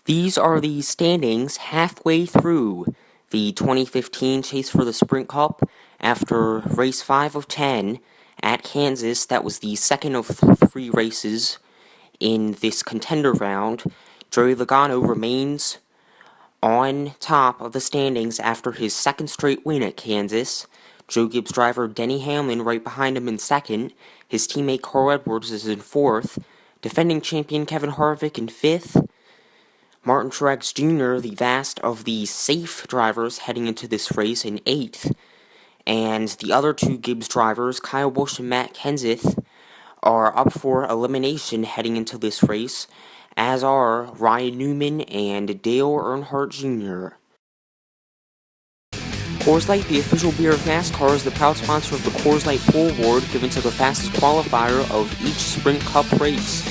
These are the standings halfway through the 2015 Chase for the Sprint Cup after race 5 of 10 at Kansas. That was the second of 3 races in this contender round. Joey Logano remains on top of the standings after his second straight win at Kansas. Joe Gibbs driver Denny Hamlin right behind him in second. His teammate Carl Edwards is in fourth. Defending champion Kevin Harvick in fifth. Martin Truex Jr., the last of the safe drivers heading into this race, in 8th, and the other two Gibbs drivers, Kyle Busch and Matt Kenseth, are up for elimination heading into this race, as are Ryan Newman and Dale Earnhardt Jr. Coors Light, the official beer of NASCAR, is the proud sponsor of the Coors Light Pole Award given to the fastest qualifier of each Sprint Cup race.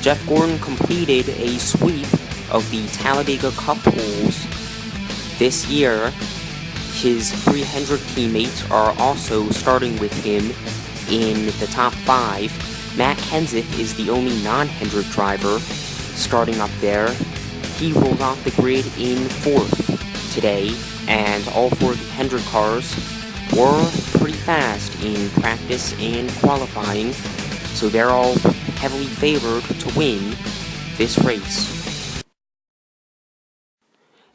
Jeff Gordon completed a sweep of the Talladega Cup poles this year. His 3 Hendrick teammates are also starting with him in the top 5. Matt Kenseth is the only non-Hendrick driver starting up there. He rolled off the grid in 4th today, and all 4 of the Hendrick cars were pretty fast in practice and qualifying, so they're all heavily favored to win this race.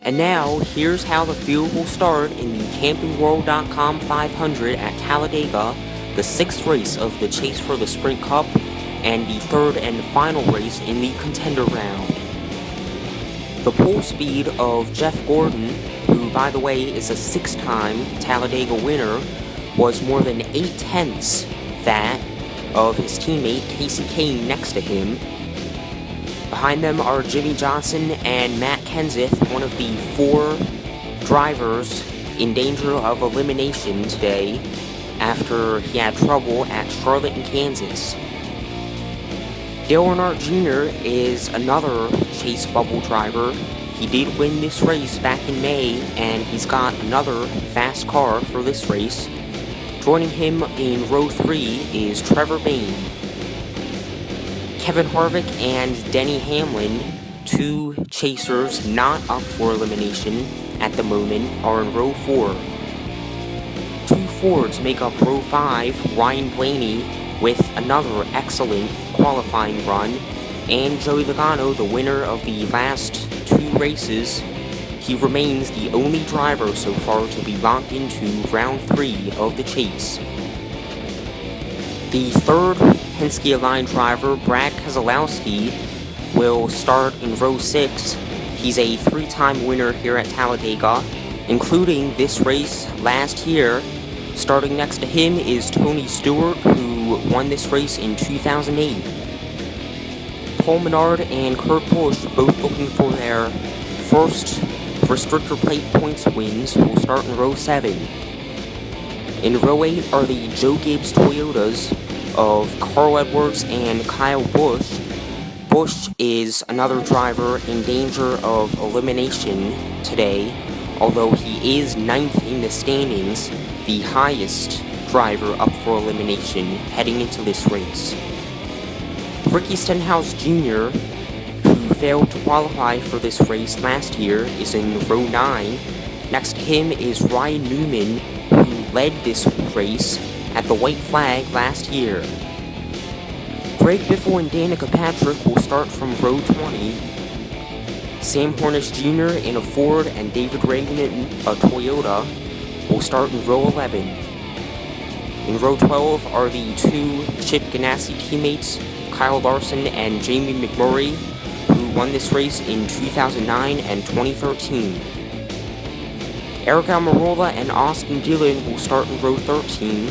And now, here's how the field will start in the CampingWorld.com 500 at Talladega, the 6th race of the Chase for the Sprint Cup, and the 3rd and final race in the contender round. The pole speed of Jeff Gordon, who by the way is a 6-time Talladega winner, was more than 8/10 that of his teammate Casey Kane next to him. Behind them are Jimmy Johnson and Matt Kenseth, one of the 4 drivers in danger of elimination today after he had trouble at Charlotte and Kansas. Dale Earnhardt Jr. is another Chase Bubble driver. He did win this race back in May, and he's got another fast car for this race. Joining him in row 3 is Trevor Bayne. Kevin Harvick and Denny Hamlin, 2 chasers not up for elimination at the moment, are in row 4. 2 Fords make up row 5, Ryan Blaney with another excellent qualifying run, and Joey Logano, the winner of the last 2 races. He remains the only driver so far to be locked into round 3 of the chase. The 3rd Penske-aligned driver, Brad Keselowski, will start in row 6. He's a 3-time winner here at Talladega, including this race last year. Starting next to him is Tony Stewart, who won this race in 2008. Paul Menard and Kurt Busch, both looking for their first restrictor-plate points wins, will start in row 7. In row 8 are the Joe Gibbs Toyotas of Carl Edwards and Kyle Busch. Busch is another driver in danger of elimination today, although he is 9th in the standings, the highest driver up for elimination heading into this race. Ricky Stenhouse Jr., who failed to qualify for this race last year, is in row 9. Next to him is Ryan Newman, who led this race at the White Flag last year. Greg Biffle and Danica Patrick will start from row 20. Sam Hornish Jr. in a Ford and David Reagan in a Toyota will start in row 11. In row 12 are the 2 Chip Ganassi teammates, Kyle Larson and Jamie McMurray, who won this race in 2009 and 2013. Eric Almirola and Austin Dillon will start in row 13.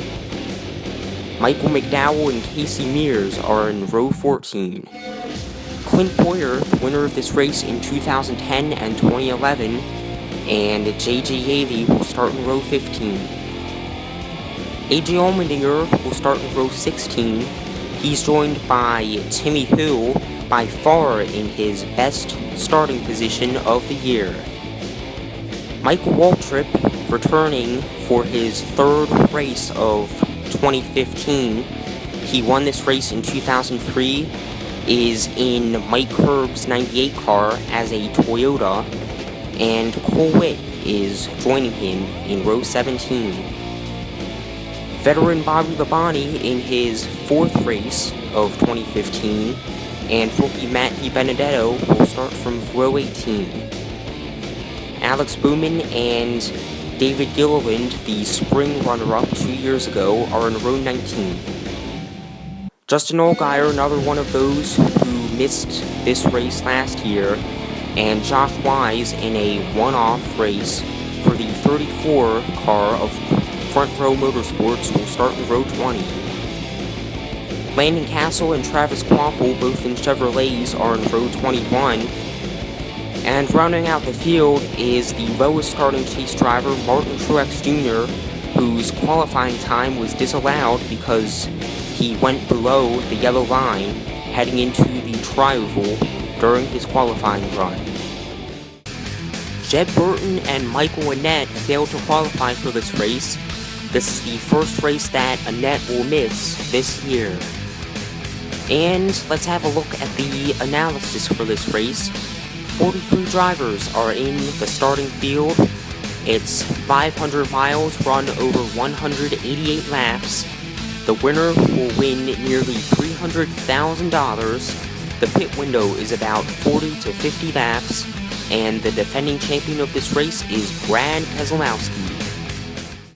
Michael McDowell and Casey Mears are in row 14. Clint Boyer, winner of this race in 2010 and 2011, and J.J. Yaley will start in row 15. A.J. Allmendinger will start in row 16. He's joined by Timmy Hill, by far in his best starting position of the year. Michael Waltrip, returning for his 3rd race of 2015. He won this race in 2003 is in Mike Herb's 98 car as a Toyota, and Cole Witt is joining him in row 17. Veteran Bobby Labonte in his 4th race of 2015, and rookie Matt DiBenedetto will start from row 18. Alex Bowman and David Gilliland, the spring runner-up 2 years ago, are in row 19. Justin Allgaier, another one of those who missed this race last year, and Josh Wise in a one-off race for the 34 car of Front Row Motorsports will start in row 20. Landon Castle and Travis Kvapil, both in Chevrolets, are in row 21. And rounding out the field is the lowest starting chase driver, Martin Truex Jr., whose qualifying time was disallowed because he went below the yellow line heading into the tri-oval during his qualifying run. Jed Burton and Michael Annett failed to qualify for this race. This is the first race that Annett will miss this year. And let's have a look at the analysis for this race. 43 drivers are in the starting field. It's 500 miles run over 188 laps. The winner will win nearly $300,000. The pit window is about 40 to 50 laps. And the defending champion of this race is Brad Keselowski.